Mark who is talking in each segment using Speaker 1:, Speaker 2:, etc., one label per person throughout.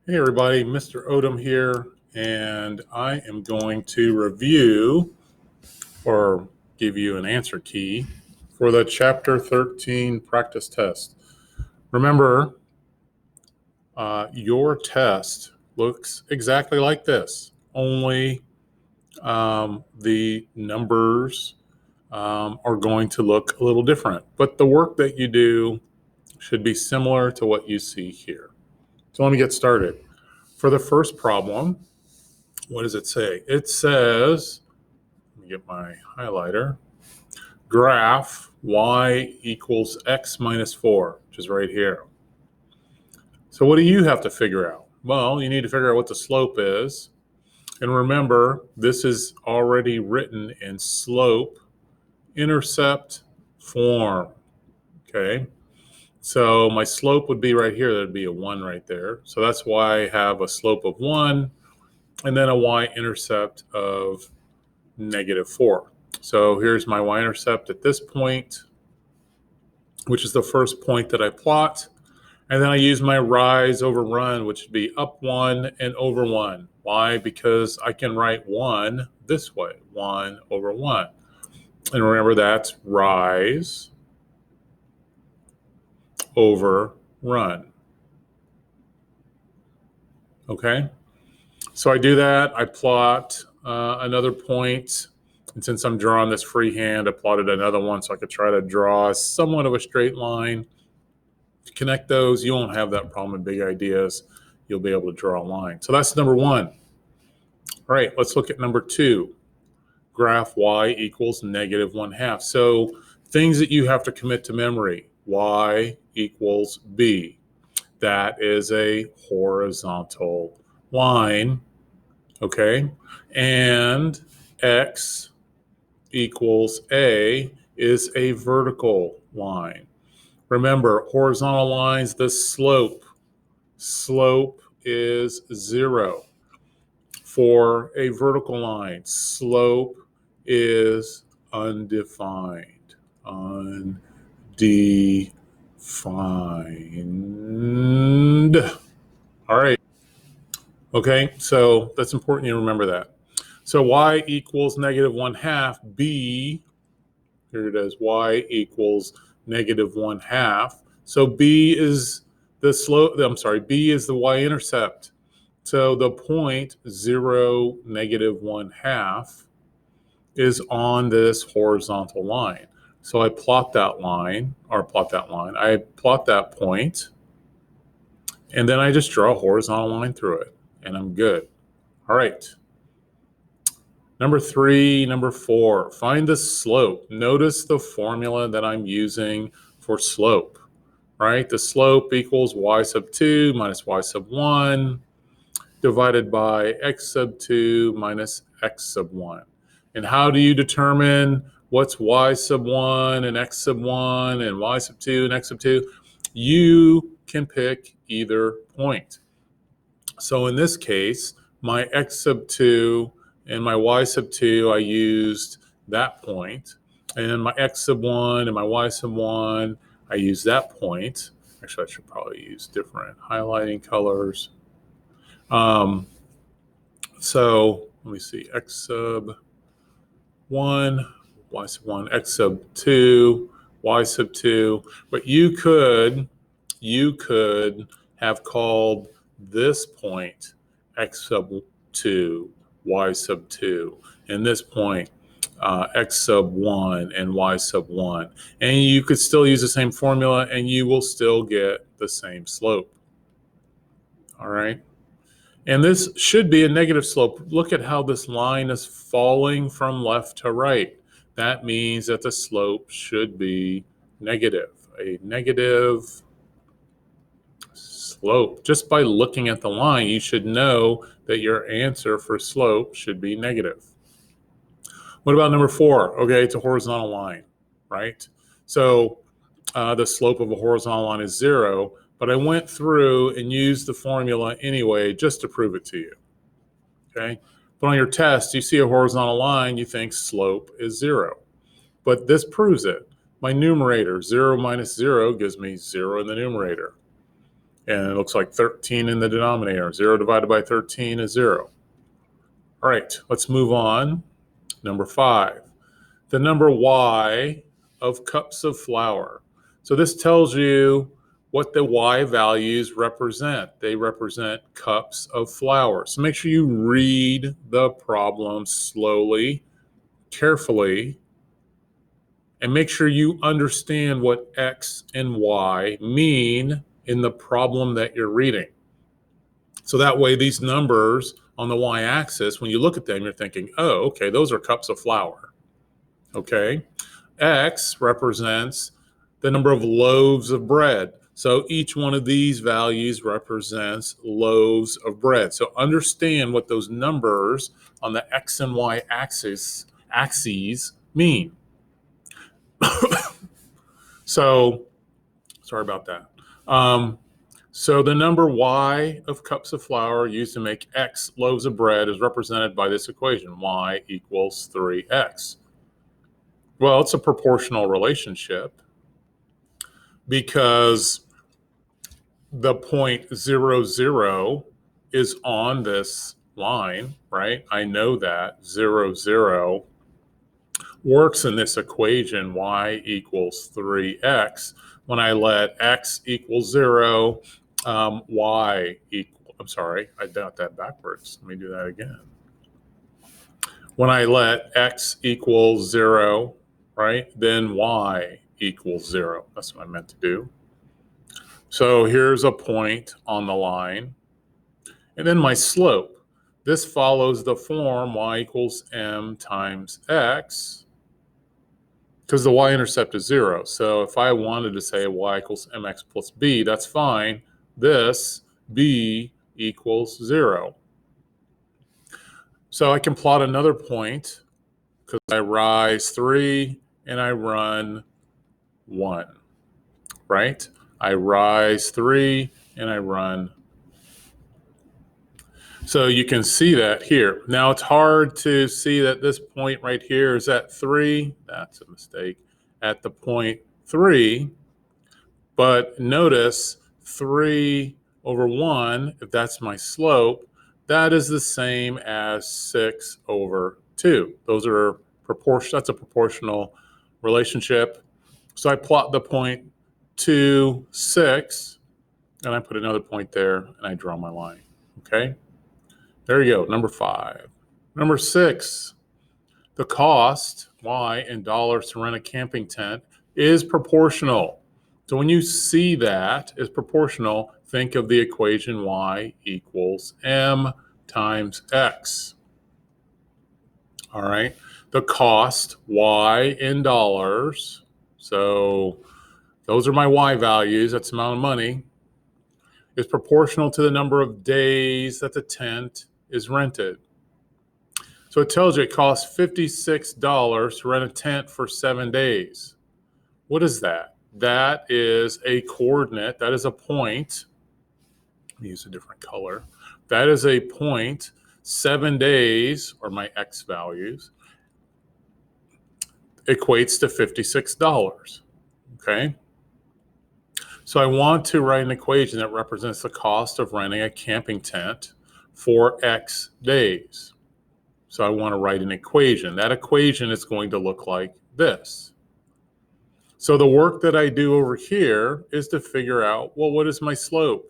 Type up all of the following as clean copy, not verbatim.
Speaker 1: Hey everybody, Mr. Odom here, and I am going to review or give you an answer key for the Chapter 13 practice test. Remember, your test looks exactly like this, only the numbers are going to look a little different, but the work that you do should be similar to what you see here. So let me get started. For the first problem, what does it say? It says, let me get my highlighter, graph y equals x minus 4, which is right here. So what do you have to figure out? Well, you need to figure out what the slope is. And remember, this is already written in slope intercept form. Okay. So my slope would be right here. There'd be a 1 right there. So that's why I have a slope of 1 and then a y-intercept of -4. So here's my y-intercept at this point, which is the first point that I plot. And then I use my rise over run, which would be up 1 and over 1. Why? Because I can write 1 this way, 1 over 1. And remember, that's rise over run. Okay? So I do that. I plot another point. And since I'm drawing this freehand, I plotted another one so I could try to draw somewhat of a straight line. To connect those, you won't have that problem in big ideas. You'll be able to draw a line. So that's number 1. All right, let's look at number 2. Graph y equals -1/2. So things that you have to commit to memory. Y equals b. That is a horizontal line. Okay, and x equals a is a vertical line. Remember, horizontal lines, the slope is 0. For a vertical line, slope is undefined. Undefined. All right. Okay, so that's important you remember that. So y equals -1/2, b, here it is, y equals -1/2. So b is the slope, b is the y-intercept. So the point 0, -1/2 is on this horizontal line. So I plot that line, I plot that point, and then I just draw a horizontal line through it, and I'm good. All right. Number 4, find the slope. Notice the formula that I'm using for slope, right? The slope equals y sub 2 minus y sub 1 divided by x sub 2 minus x sub 1. And how do you determine what's y sub 1 and x sub 1 and y sub 2 and x sub 2? You can pick either point. So in this case, my x sub 2 and my y sub 2, I used that point. And my x sub 1 and my y sub 1, I used that point. Actually, I should probably use different highlighting colors. So let me see, x sub 1, y sub 1, x sub 2, y sub 2. But you could have called this point x sub 2, y sub 2, and this point x sub 1 and y sub 1. And you could still use the same formula and you will still get the same slope. All right. And this should be a negative slope. Look at how this line is falling from left to right. That means that the slope should be negative, a negative slope. Just by looking at the line, you should know that your answer for slope should be negative. What about number 4? Okay, it's a horizontal line, right? So the slope of a horizontal line is 0, but I went through and used the formula anyway just to prove it to you. Okay, but on your test, you see a horizontal line, you think slope is 0. But this proves it. My numerator, 0 minus 0, gives me 0 in the numerator. And it looks like 13 in the denominator. 0 divided by 13 is 0. All right, let's move on. Number 5, the number y of cups of flour. So this tells you what the y values represent. They represent cups of flour. So make sure you read the problem slowly, carefully, and make sure you understand what x and y mean in the problem that you're reading. So that way, these numbers on the y-axis, when you look at them, you're thinking, oh, okay, those are cups of flour. Okay. X represents the number of loaves of bread. So each one of these values represents loaves of bread. So understand what those numbers on the x and y axes mean. So, sorry about that. So the number y of cups of flour used to make x loaves of bread is represented by this equation, y equals 3x. Well, it's a proportional relationship because the point 0, 0 is on this line, right? I know that 0, 0 works in this equation, y equals 3x. When I let x equal 0, y equal, I'm sorry, I got that backwards. Let me do that again. When I let x equal 0, right, then y equals 0. That's what I meant to do. So here's a point on the line. And then my slope. This follows the form y equals m times x, because the y-intercept is 0. So if I wanted to say y equals mx plus b, that's fine. This b equals 0. So I can plot another point because I rise 3 and I run 1, right? I rise 3 and I run. So you can see that here. Now it's hard to see that this point right here is at 3. That's a mistake. At the point 3, but notice 3 over 1, if that's my slope, that is the same as 6 over 2. Those are proportional. That's a proportional relationship. So I plot the point 2, 6, and I put another point there, and I draw my line. Okay? There you go, number 5. Number 6, the cost, y, in dollars to rent a camping tent is proportional. So when you see that is proportional, think of the equation y equals m times x. All right. The cost, y in dollars. So those are my y values. That's the amount of money. Is proportional to the number of days that the tent is rented. So it tells you it costs $56 to rent a tent for 7 days. What is that? That is a coordinate. That is a point. Let me use a different color. That is a point. 7 days, or my x values, equates to $56. Okay? So I want to write an equation that represents the cost of renting a camping tent for x days. So I want to write an equation. That equation is going to look like this. So the work that I do over here is to figure out, well, what is my slope?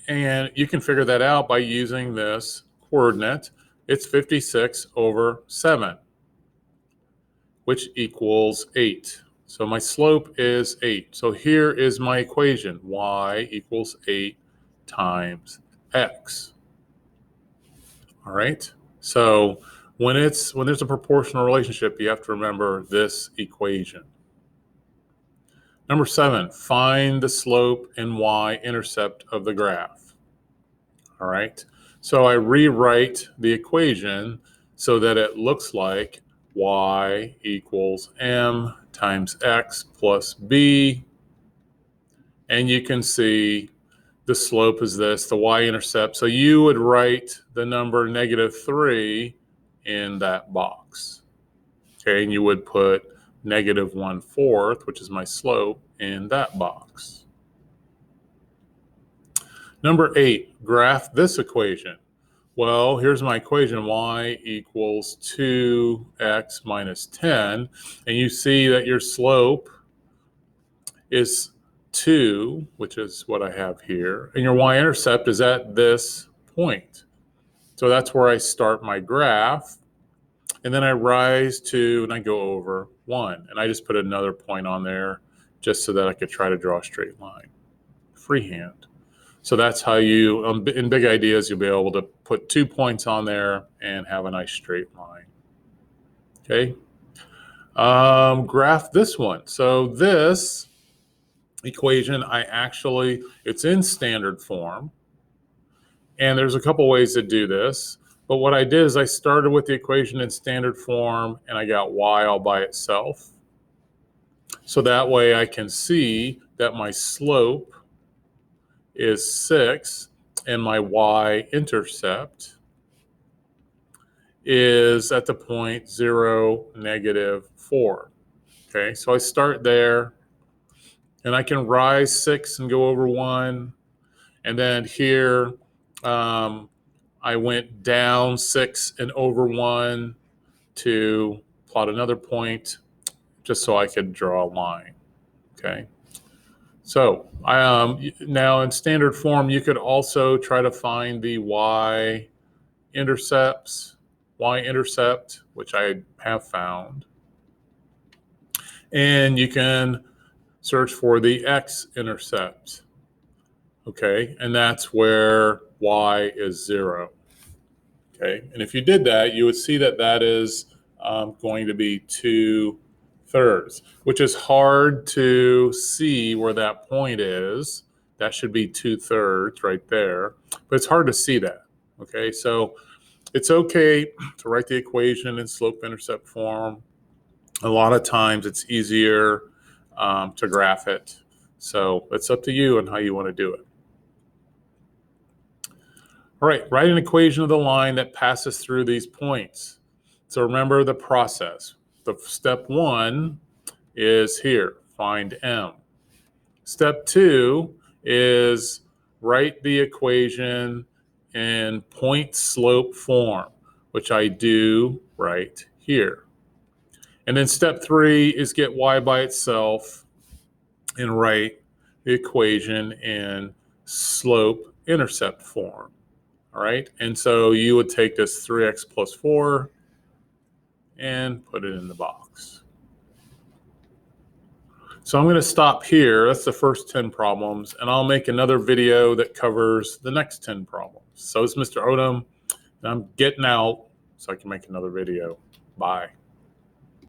Speaker 1: And you can figure that out by using this coordinate. It's 56 over 7, which equals 8. So my slope is 8. So here is my equation. Y equals 8 times x. All right? So when there's a proportional relationship, you have to remember this equation. Number 7, find the slope and y-intercept of the graph. All right. So I rewrite the equation so that it looks like y equals m times x plus b. And you can see the slope is this, the y-intercept. So you would write the number -3 in that box. Okay, and you would put -1/4, which is my slope, in that box. Number 8, graph this equation. Well, here's my equation, y equals 2x minus 10. And you see that your slope is 2, which is what I have here. And your y-intercept is at this point. So that's where I start my graph. And then I rise to, and I go over 1. And I just put another point on there just so that I could try to draw a straight line, freehand. So that's how you, in big ideas, you'll be able to put 2 points on there and have a nice straight line. Okay. Graph this one. So this equation, it's in standard form. And there's a couple ways to do this. But what I did is I started with the equation in standard form and I got y all by itself. So that way I can see that my slope is 6 and my y-intercept is at the point 0, -4. Okay, so I start there and I can rise 6 and go over 1. And then here I went down 6 and over 1 to plot another point just so I could draw a line. Okay. So now in standard form, you could also try to find the y-intercept, which I have found. And you can search for the x-intercept. Okay, and that's where y is 0. Okay, and if you did that, you would see that that is going to be 2/3, which is hard to see where that point is. That should be 2/3 right there, but it's hard to see that. Okay, so it's okay to write the equation in slope-intercept form. A lot of times it's easier to graph it. So it's up to you on how you want to do it. All right, write an equation of the line that passes through these points. So remember the process. The step 1 is here, find m. Step 2 is write the equation in point slope form, which I do right here. And then step 3 is get y by itself and write the equation in slope intercept form. All right, and so you would take this 3x plus 4 and put it in the box. So I'm going to stop here. That's the first 10 problems, and I'll make another video that covers the next 10 problems. So it's Mr. Odom, and I'm getting out so I can make another video. Bye.